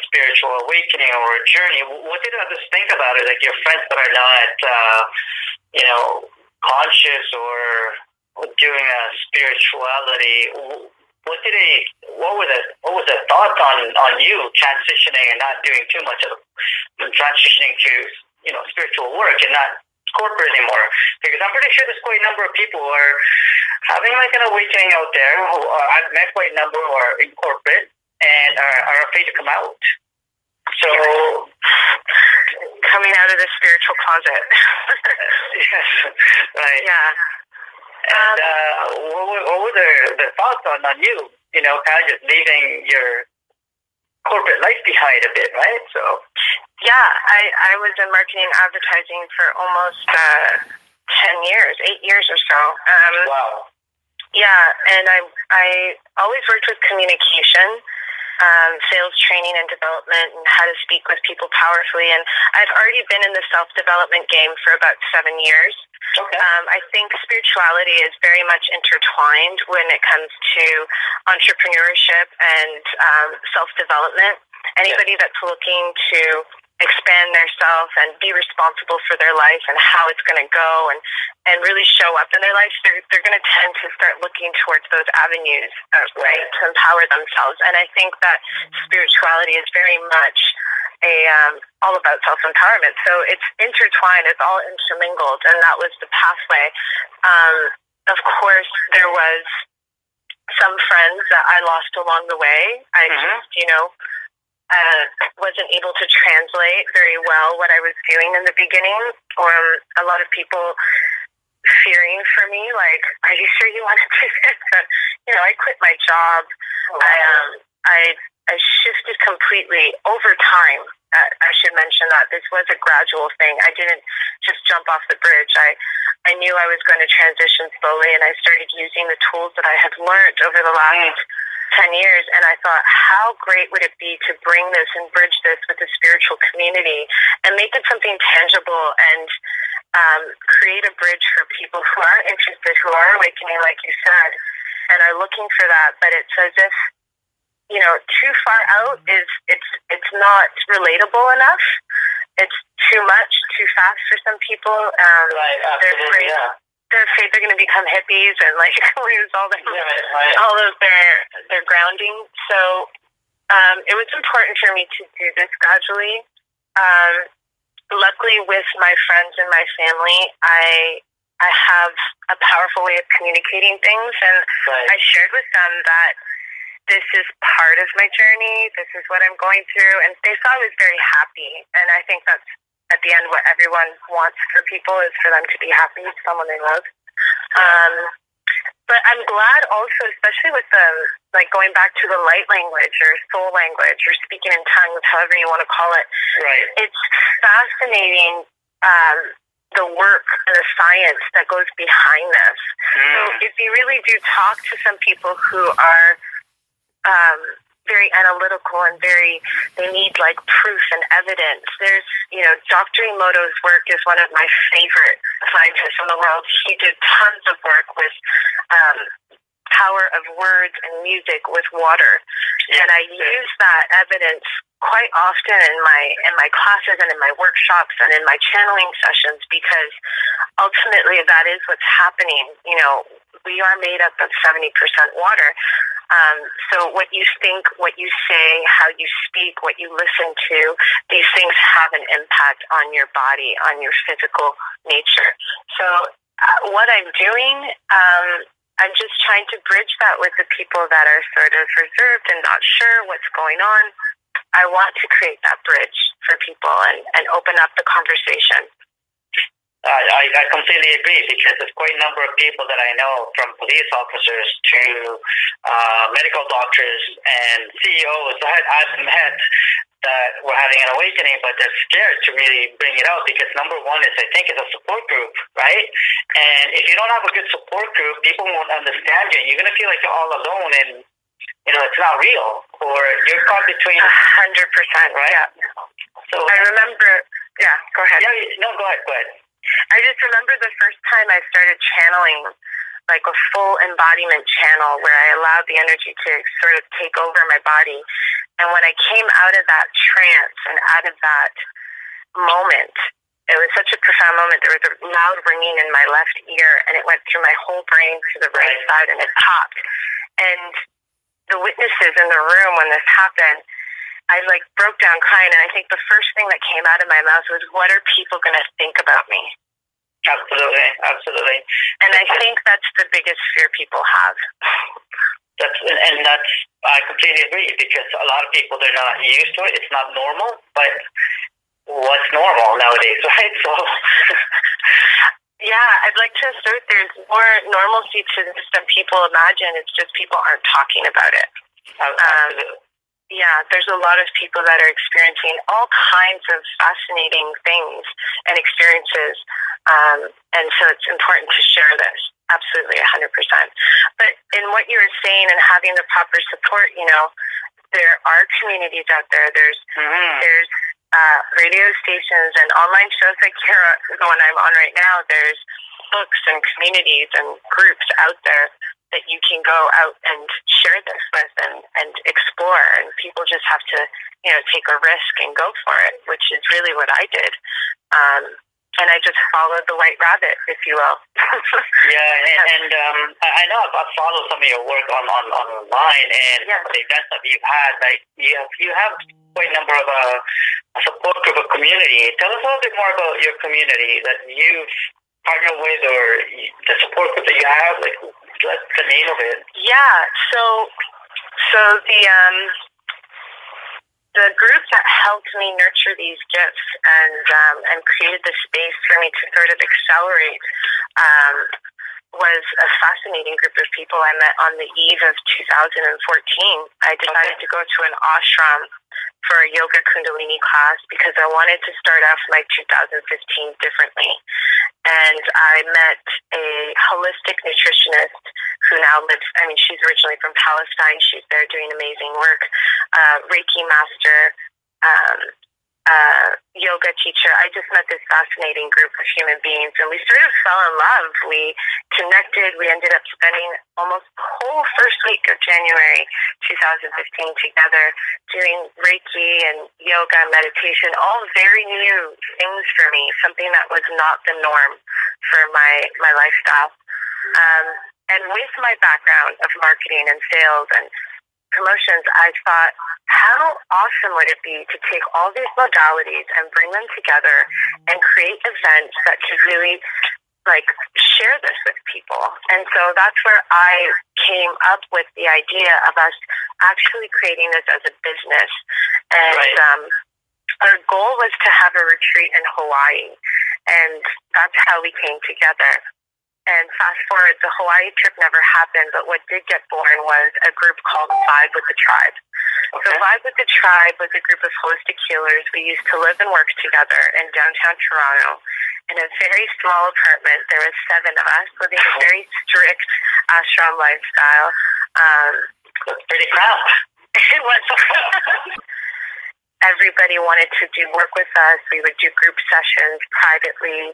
spiritual awakening or a journey, what did others think about it? Like your friends that are not, conscious or doing a spirituality. What was the thought on you transitioning and not doing too much of transitioning to spiritual work and not corporate anymore? Because I'm pretty sure there's quite a number of people who are having like an awakening out there. I've met quite a number who are in corporate and are afraid to come out. So coming out of the spiritual closet. Yes, right. Yeah. And what were the thoughts on you? Kind of just leaving your corporate life behind a bit, right? So yeah, I was in marketing and advertising for almost 10 years, 8 years or so. Wow. Yeah, and I always worked with communication, sales training and development, and how to speak with people powerfully. And I've already been in the self-development game for about 7 years. Okay. I think spirituality is very much intertwined when it comes to entrepreneurship and self-development. Anybody that's looking to expand themselves and be responsible for their life and how it's going to go and really show up in their life, they're going to tend to start looking towards those avenues, right, to empower themselves. And I think that spirituality is very much all about self-empowerment. So it's intertwined, it's all intermingled, and that was the pathway. Of course, there was some friends that I lost along the way. I just, wasn't able to translate very well what I was doing in the beginning, or a lot of people fearing for me, like, are you sure you want to do this? And, I quit my job. Oh, wow. I shifted completely over time. I should mention that this was a gradual thing. I didn't just jump off the bridge. I knew I was going to transition slowly, and I started using the tools that I had learned over the last 10 years, and I thought, how great would it be to bring this and bridge this with the spiritual community and make it something tangible and create a bridge for people who are interested, who are awakening, like you said, and are looking for that. But it's as if, too far out it's not relatable enough. It's too much, too fast for some people. Right, absolutely, they're afraid they're going to become hippies and lose all all of their grounding. So it was important for me to do this gradually. Luckily, with my friends and my family, I have a powerful way of communicating things, and I shared with them that this is part of my journey. This is what I'm going through, and they saw I was very happy. And I think that's at the end what everyone wants for people is for them to be happy with someone they love. But I'm glad also, especially with going back to the light language or soul language or speaking in tongues, however you want to call it. Right. It's fascinating, the work and the science that goes behind this. So if you really do talk to some people who are very analytical and they need proof and evidence. There's, Dr. Emoto's work is one of my favorite scientists in the world. He did tons of work with power of words and music with water. And I use that evidence quite often in my classes and in my workshops and in my channeling sessions, because ultimately that is what's happening. We are made up of 70% water. So what you think, what you say, how you speak, what you listen to, these things have an impact on your body, on your physical nature. So what I'm doing, I'm just trying to bridge that with the people that are sort of reserved and not sure what's going on. I want to create that bridge for people and open up the conversation. I completely agree, because there's quite a number of people that I know, from police officers to medical doctors and CEOs that I've met that were having an awakening, but they're scared to really bring it out because number one is, I think, it's a support group, right? And if you don't have a good support group, people won't understand you. You're going to feel like you're all alone and, it's not real, or you're caught between 100%, right? Yeah. So I remember, go ahead. Yeah, no, go ahead. I just remember the first time I started channeling, like a full embodiment channel where I allowed the energy to sort of take over my body. And when I came out of that trance and out of that moment, it was such a profound moment. There was a loud ringing in my left ear, and it went through my whole brain to the right side, and it popped. And the witnesses in the room when this happened, I like broke down crying, and I think the first thing that came out of my mouth was, what are people going to think about me? Absolutely, absolutely. And I think that's the biggest fear people have. That's I completely agree, because a lot of people, they're not used to it. It's not normal, but what's normal nowadays, right? So yeah, I'd like to assert there's more normalcy to this than people imagine. It's just people aren't talking about it. Yeah, there's a lot of people that are experiencing all kinds of fascinating things and experiences. And so it's important to share this. Absolutely, 100%. But in what you were saying and having the proper support, there are communities out there. There's radio stations and online shows like the one I'm on right now. There's books and communities and groups out there that you can go out and share this with and explore. And people just have to, take a risk and go for it, which is really what I did. And I just followed the white rabbit, if you will. Yeah, and I know I've followed some of your work online, and the events that you've had. Like you have quite a number of a support group, a community. Tell us a little bit more about your community that you've partnered with, or the support group that you have. Like, what's the name of it? Yeah, so the group that helped me nurture these gifts and created the space for me to sort of accelerate was a fascinating group of people I met on the eve of 2014. I decided to go to an ashram for a yoga kundalini class because I wanted to start off my 2015 differently. And I met a holistic nutritionist who now lives, she's originally from Palestine. She's there doing amazing work. Reiki master, yoga teacher. I just met this fascinating group of human beings, and we sort of fell in love. We connected. We ended up spending almost the whole first week of January 2015 together, doing Reiki and yoga, meditation, all very new things for me, something that was not the norm for my lifestyle. And with my background of marketing and sales and promotions, I thought, how awesome would it be to take all these modalities and bring them together and create events that could really share this with people. And so that's where I came up with the idea of us actually creating this as a business. And our goal was to have a retreat in Hawaii, and that's how we came together. And fast forward, the Hawaii trip never happened, but what did get born was a group called Vibe with the Tribe. Okay. So Vibe with the Tribe was a group of holistic healers. We used to live and work together in downtown Toronto in a very small apartment. There was 7 of us living a very strict ashram lifestyle. That's pretty proud. It was. Everybody wanted to do work with us. We would do group sessions privately,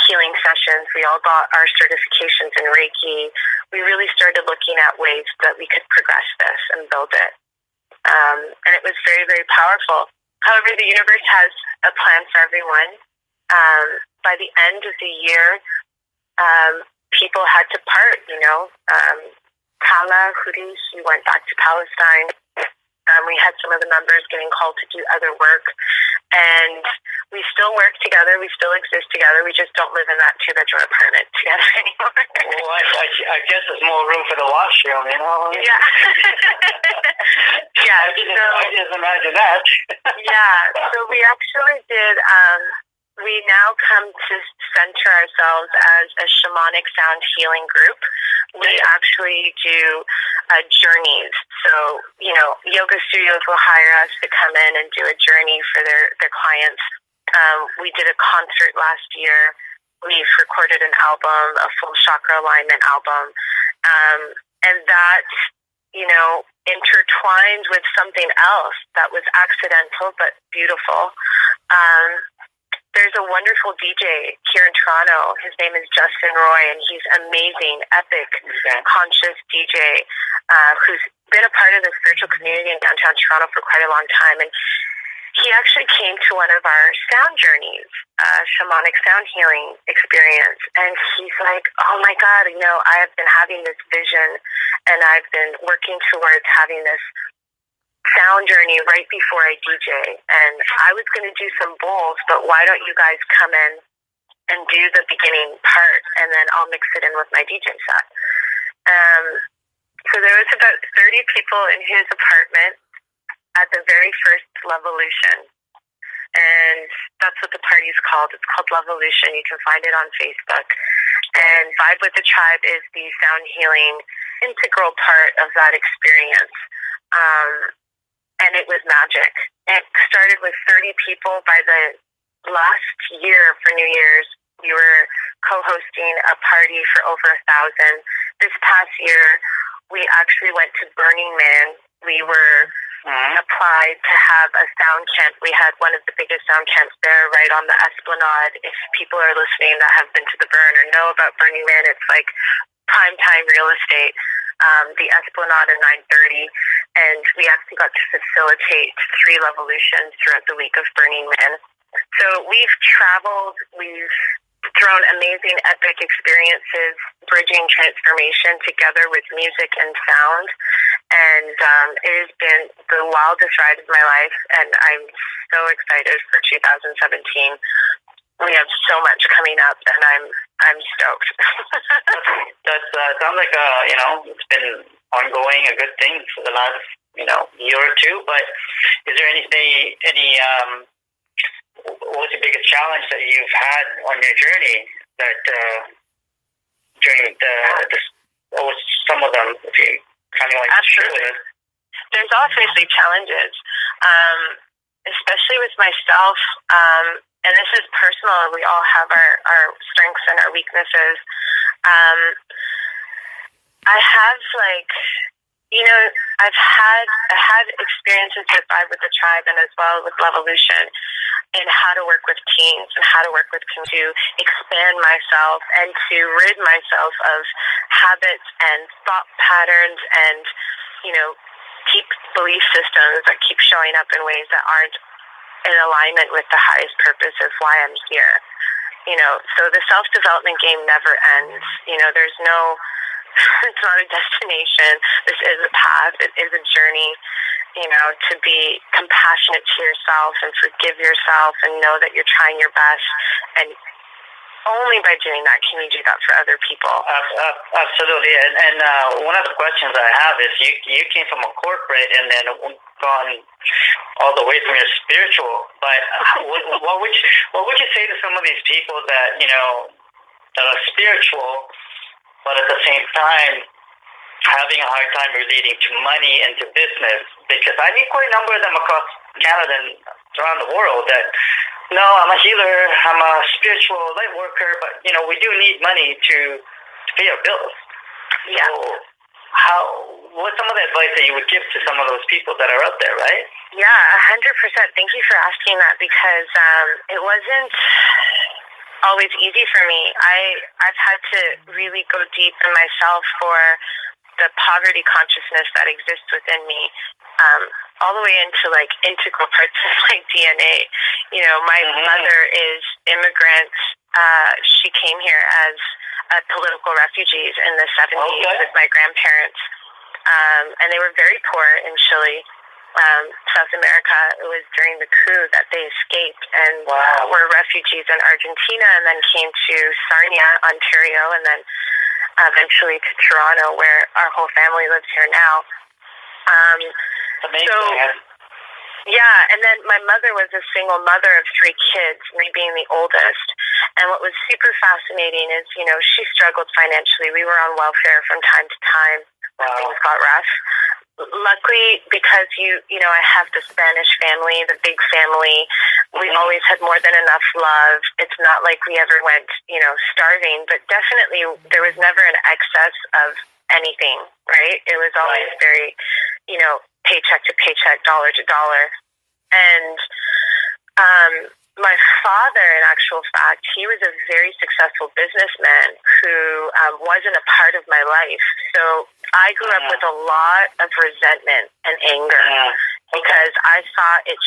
healing sessions. We all got our certifications in Reiki. We really started looking at ways that we could progress this and build it. And it was very, very powerful. However, the universe has a plan for everyone. By the end of the year, people had to part, Kala, Hudi, he went back to Palestine. We had some of the members getting called to do other work, and we still work together. We still exist together. We just don't live in that 2-bedroom apartment together anymore. Well, I guess there's more room for the washroom, Yeah. Yeah. I just imagine that. Yeah. So we actually did. We now come to center ourselves as a shamanic sound healing group. We actually do journeys. So, yoga studios will hire us to come in and do a journey for their clients. We did a concert last year. We've recorded an album, a full chakra alignment album. And that, intertwined with something else that was accidental but beautiful. there's a wonderful DJ here in Toronto. His name is Justin Roy, and he's amazing, epic, conscious DJ who's been a part of the spiritual community in downtown Toronto for quite a long time. And he actually came to one of our sound journeys, shamanic sound healing experience. And he's like, oh my God, I have been having this vision, and I've been working towards having this sound journey right before I DJ, and I was going to do some bowls, but why don't you guys come in and do the beginning part, and then I'll mix it in with my DJ set. So there was about 30 people in his apartment at the very first Levolution, and that's what the party's called. It's called Levolution. You can find it on Facebook. And Vibe with the Tribe is the sound healing integral part of that experience. And it was magic. It started with 30 people. By the last year for New Year's, we were co-hosting a party for over 1,000. This past year, we actually went to Burning Man. We were applied to have a sound camp. We had one of the biggest sound camps there right on the Esplanade. If people are listening that have been to the Burn or know about Burning Man, it's like prime time real estate. The Esplanade at 9:30, and we actually got to facilitate 3 Levolutions throughout the week of Burning Man. So we've traveled, we've thrown amazing, epic experiences, bridging transformation together with music and sound, and it has been the wildest ride of my life, and I'm so excited for 2017. We have so much coming up, and I'm stoked. That sounds like it's been ongoing, a good thing for the last year or two. But is there what's the biggest challenge that you've had on your journey that during what was some of them? If you kind of like share with us. There's obviously challenges, especially with myself. And this is personal. We all have our strengths and our weaknesses. I have I've had experiences with Vibe with the Tribe and as well with Levolution in how to work with teens and how to work with to expand myself and to rid myself of habits and thought patterns and, deep belief systems that keep showing up in ways that aren't in alignment with the highest purpose of why I'm here. So the self-development game never ends. There's no, it's not a destination. This is a path. It is a journey, to be compassionate to yourself and forgive yourself and know that you're trying your best. And only by doing that can you do that for other people. Absolutely. And one of the questions I have is you came from a corporate and then gone all the way from your spiritual, but what would you say to some of these people that that are spiritual but at the same time having a hard time relating to money and to business? Because I meet quite a number of them across Canada and around the world that, no, I'm a healer, I'm a spiritual light worker, but we do need money to pay our bills. Yeah. So what's some of the advice that you would give to some of those people that are out there, right? Yeah, 100%. Thank you for asking that, because it wasn't always easy for me. I've had to really go deep in myself for the poverty consciousness that exists within me, all the way into integral parts of my DNA. My mother is immigrant. She came here as political refugees in the 70s with my grandparents, and they were very poor in Chile, South America. It was during the coup that they escaped and were refugees in Argentina, and then came to Sarnia, Ontario, and then eventually to Toronto, where our whole family lives here now. Amazing. So, yeah, and then my mother was a single mother of 3 kids, me being the oldest. And what was super fascinating is, she struggled financially. We were on welfare from time to time when things got rough. Luckily, because I have the Spanish family, the big family, we always had more than enough love. It's not like we ever went, starving, but definitely there was never an excess of anything, right? It was always very, paycheck to paycheck, dollar to dollar. And my father, in actual fact, he was a very successful businessman who wasn't a part of my life. So I grew up with a lot of resentment and anger because I saw it